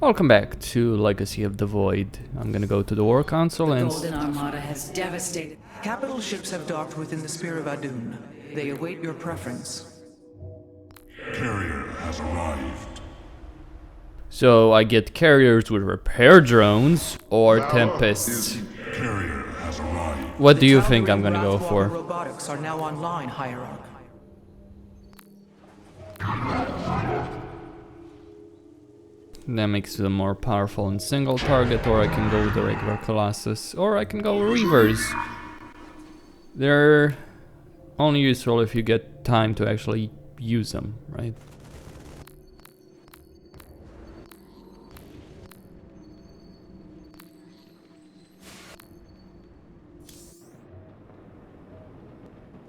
Welcome back to Legacy of the Void. I'm gonna go to the War Council The and... Golden Armada has devastated. Capital ships have docked within the Spear of Adun. They await your preference. Carrier has arrived. So I get carriers with repair drones or Tempests. Carrier has arrived. What do The you think Tal'Darim I'm gonna go Wrathwalker for? Robotics are now online, Hierarch. That makes them more powerful in single target, or I can go with the regular Colossus, or I can go with Reavers. They're only useful if you get time to actually use them, right?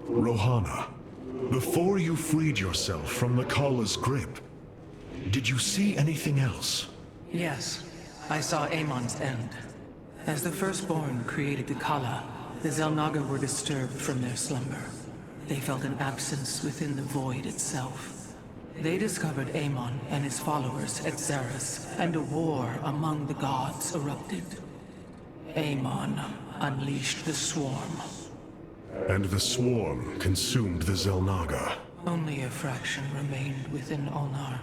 Rohana, before you freed yourself from the Kala's grip, did you see anything else? Yes, I saw Amon's end. As the Firstborn created the Kala, the Xel'Naga were disturbed from their slumber. They felt an absence within the void itself. They discovered Amon and his followers at Xeris, and a war among the gods erupted. Amon unleashed the Swarm. And the Swarm consumed the Xel'Naga. Only a fraction remained within Ulnar.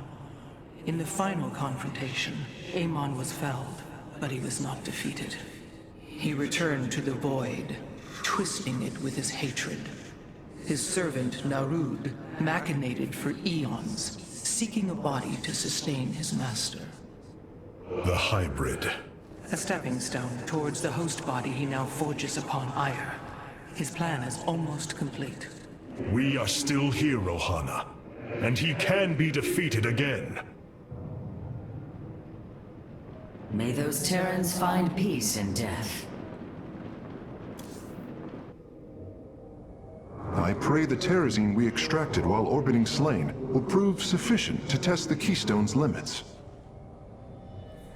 In the final confrontation, Amon was felled, but he was not defeated. He returned to the void, twisting it with his hatred. His servant, Narud, machinated for eons, seeking a body to sustain his master. The hybrid. A stepping stone towards the host body he now forges upon Ire. His plan is almost complete. We are still here, Rohana. And he can be defeated again. May those Terrans find peace in death. I pray the terrazine we extracted while orbiting Slain will prove sufficient to test the Keystone's limits.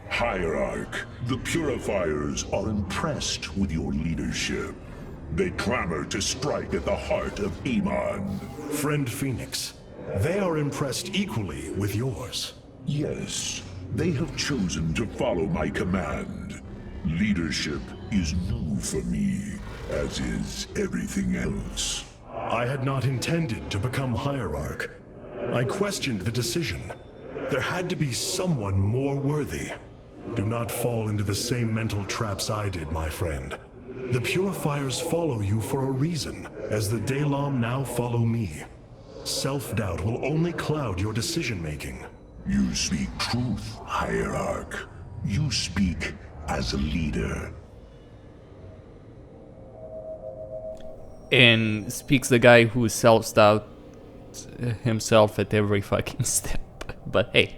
Hierarch, the Purifiers are impressed with your leadership. They clamor to strike at the heart of Amon. Friend Phoenix, they are impressed equally with yours. Yes, they have chosen to follow my command. Leadership is new for me, as is everything else. I had not intended to become Hierarch. I questioned the decision. There had to be someone more worthy. Do not fall into the same mental traps I did, my friend. The Purifiers follow you for a reason, as the Dalam now follow me. Self-doubt will only cloud your decision-making. You speak truth, Hierarch. You speak as a leader. And speaks the guy who self-doubt himself at every fucking step. But hey,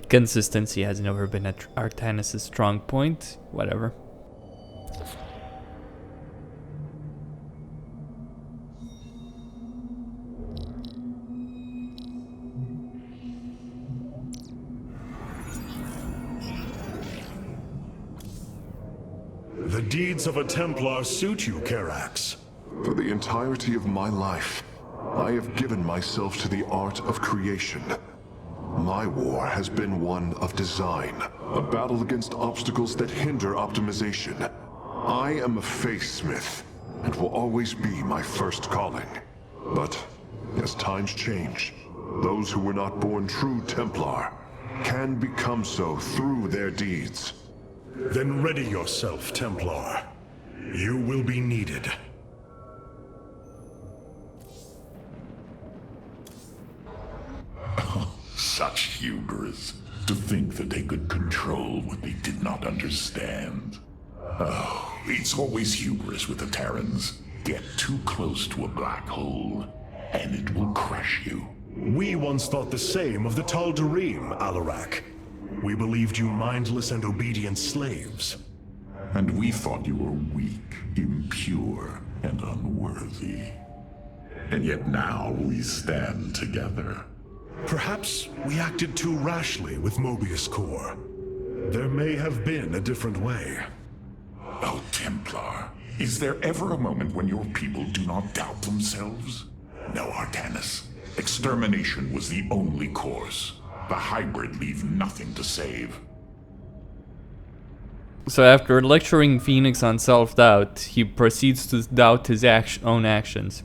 consistency has never been Artanis' strong point. Whatever. The deeds of a Templar suit you, Karax. For the entirety of my life, I have given myself to the art of creation. My war has been one of design, a battle against obstacles that hinder optimization. I am a faithsmith, and will always be my first calling. But, as times change, those who were not born true Templar can become so through their deeds. Then ready yourself, Templar. You will be needed. Such hubris. To think that they could control what they did not understand. Oh, it's always hubris with the Terrans. Get too close to a black hole, and it will crush you. We once thought the same of the Tal'Darim, Alarak. We believed you mindless and obedient slaves. And we thought you were weak, impure, and unworthy. And yet now we stand together. Perhaps we acted too rashly with Mobius Core. There may have been a different way. Oh, Templar, is there ever a moment when your people do not doubt themselves? No, Artanis. Extermination was the only course. The hybrid leave nothing to save. So after lecturing Phoenix on self-doubt, he proceeds to doubt his own actions.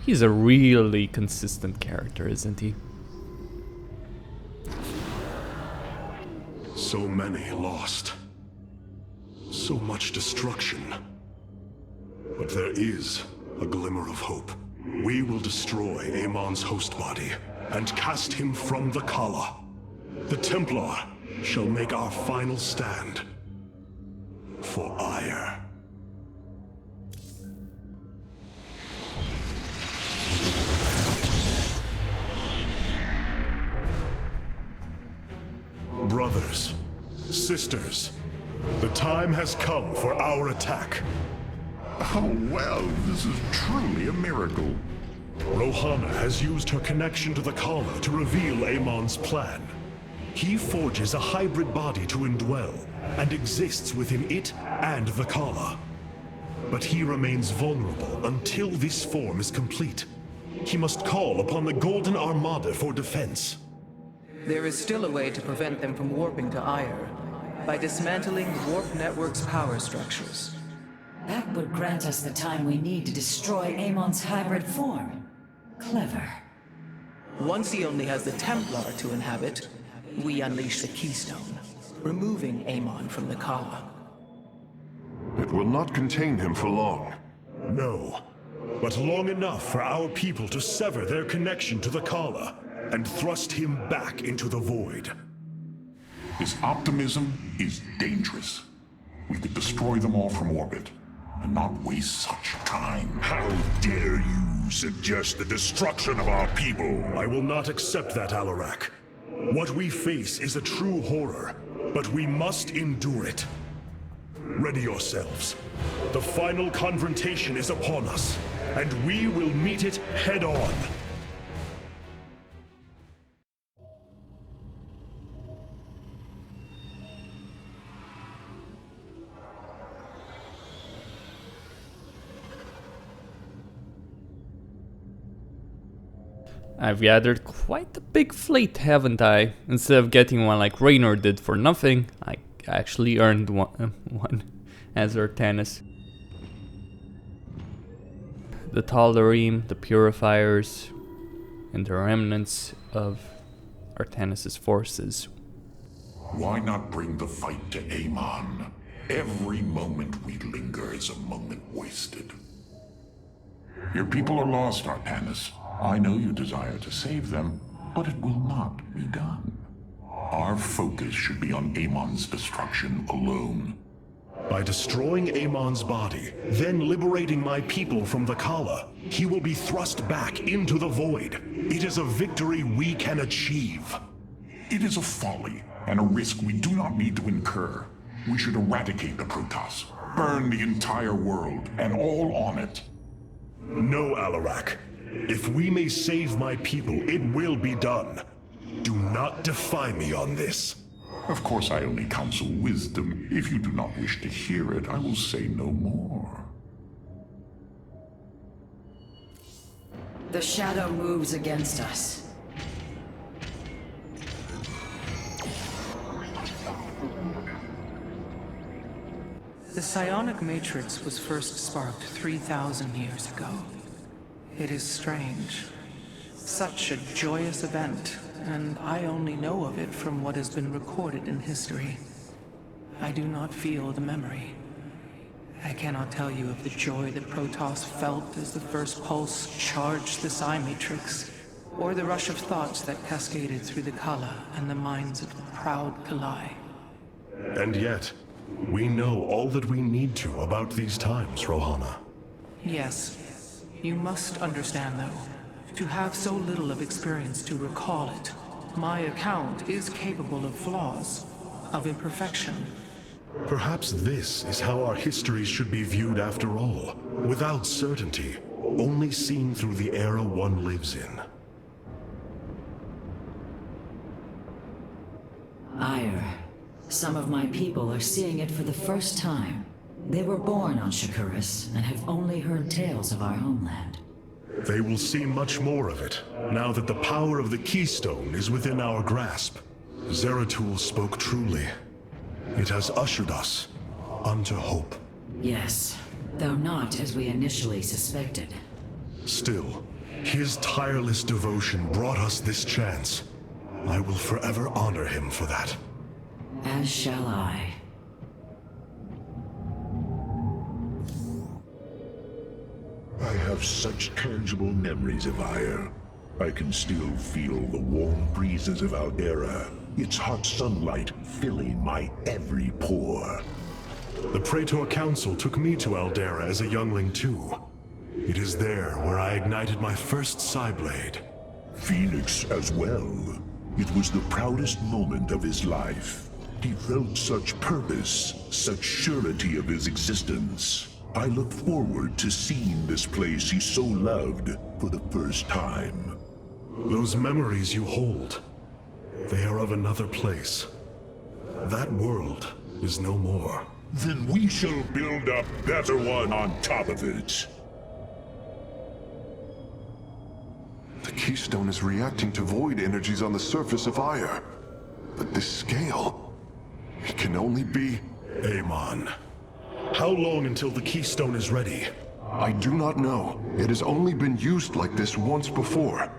He's a really consistent character, isn't he? So many lost. So much destruction. But there is a glimmer of hope. We will destroy Amon's host body and cast him from the Kala. The Templar shall make our final stand for Ire. Brothers, sisters, the time has come for our attack. Oh well, this is truly a miracle. Rohana has used her connection to the Kala to reveal Amon's plan. He forges a hybrid body to indwell, and exists within it and the Kala. But he remains vulnerable until this form is complete. He must call upon the Golden Armada for defense. There is still a way to prevent them from warping to Ire, by dismantling the Warp Network's power structures. That would grant us the time we need to destroy Amon's hybrid form. Clever. Once he only has the Templar to inhabit, we unleash the Keystone, removing Amon from the Kala. It will not contain him for long. No, but long enough for our people to sever their connection to the Kala and thrust him back into the void. His optimism is dangerous. We could destroy them all from orbit, and not waste such time. How dare you suggest the destruction of our people? I will not accept that, Alarak. What we face is a true horror, but we must endure it. Ready yourselves. The final confrontation is upon us, and we will meet it head-on. I've gathered quite a big fleet, haven't I? Instead of getting one like Raynor did for nothing, I actually earned one as Artanis. The Tal'Darim, the Purifiers, and the remnants of Artanis' forces. Why not bring the fight to Amon? Every moment we linger is a moment wasted. Your people are lost, Artanis. I know you desire to save them, but it will not be done. Our focus should be on Amon's destruction alone. By destroying Amon's body, then liberating my people from the Kala, he will be thrust back into the void. It is a victory we can achieve. It is a folly, and a risk we do not need to incur. We should eradicate the Protoss, burn the entire world, and all on it. No, Alarak. If we may save my people, it will be done. Do not defy me on this. Of course, I only counsel wisdom. If you do not wish to hear it, I will say no more. The shadow moves against us. The psionic matrix was first sparked 3,000 years ago. It is strange. Such a joyous event, and I only know of it from what has been recorded in history. I do not feel the memory. I cannot tell you of the joy that Protoss felt as the first pulse charged the psi matrix, or the rush of thoughts that cascaded through the Kala and the minds of the proud Kalai. And yet, we know all that we need to about these times, Rohana. Yes. You must understand, though, to have so little of experience to recall it, my account is capable of flaws, of imperfection. Perhaps this is how our histories should be viewed after all, without certainty, only seen through the era one lives in. Ire. Some of my people are seeing it for the first time. They were born on Shakuras and have only heard tales of our homeland. They will see much more of it, now that the power of the Keystone is within our grasp. Zeratul spoke truly. It has ushered us unto hope. Yes, though not as we initially suspected. Still, his tireless devotion brought us this chance. I will forever honor him for that. As shall I. I have such tangible memories of Ire. I can still feel the warm breezes of Aldera, its hot sunlight filling my every pore. The Praetor Council took me to Aldera as a youngling too. It is there where I ignited my first Psyblade. Phoenix as well. It was the proudest moment of his life. He felt such purpose, such surety of his existence. I look forward to seeing this place he so loved for the first time. Those memories you hold, they are of another place. That world is no more. Then we shall build a better one on top of it. The Keystone is reacting to void energies on the surface of Ire. But this scale, it can only be... Amon, how long until the Keystone is ready? I do not know. It has only been used like this once before.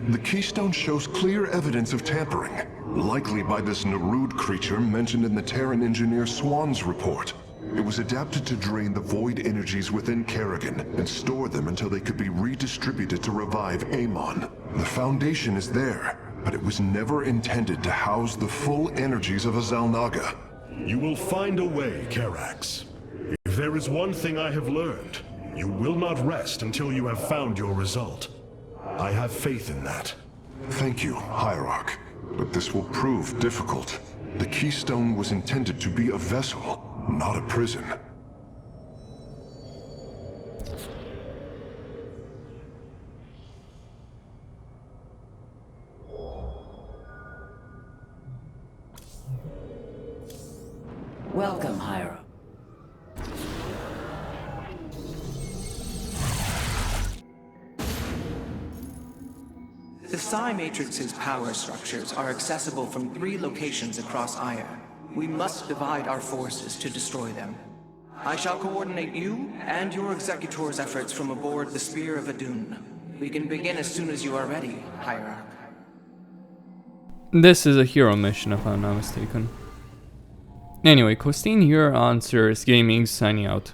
The Keystone shows clear evidence of tampering, likely by this Narud creature mentioned in the Terran engineer Swan's report. It was adapted to drain the void energies within Kerrigan and store them until they could be redistributed to revive Amon. The foundation is there, but it was never intended to house the full energies of a Xel'Naga. You will find a way, Karax. If there is one thing I have learned, you will not rest until you have found your result. I have faith in that. Thank you, Hierarch. But this will prove difficult. The Keystone was intended to be a vessel, not a prison. Welcome, Hyra. The Psi Matrix's power structures are accessible from 3 locations across Ire. We must divide our forces to destroy them. I shall coordinate you and your Executor's efforts from aboard the Spear of Adun. We can begin as soon as you are ready, Hierarch. This is a hero mission, if I'm not mistaken. Anyway, Costin here on Cirrus Gaming, signing out.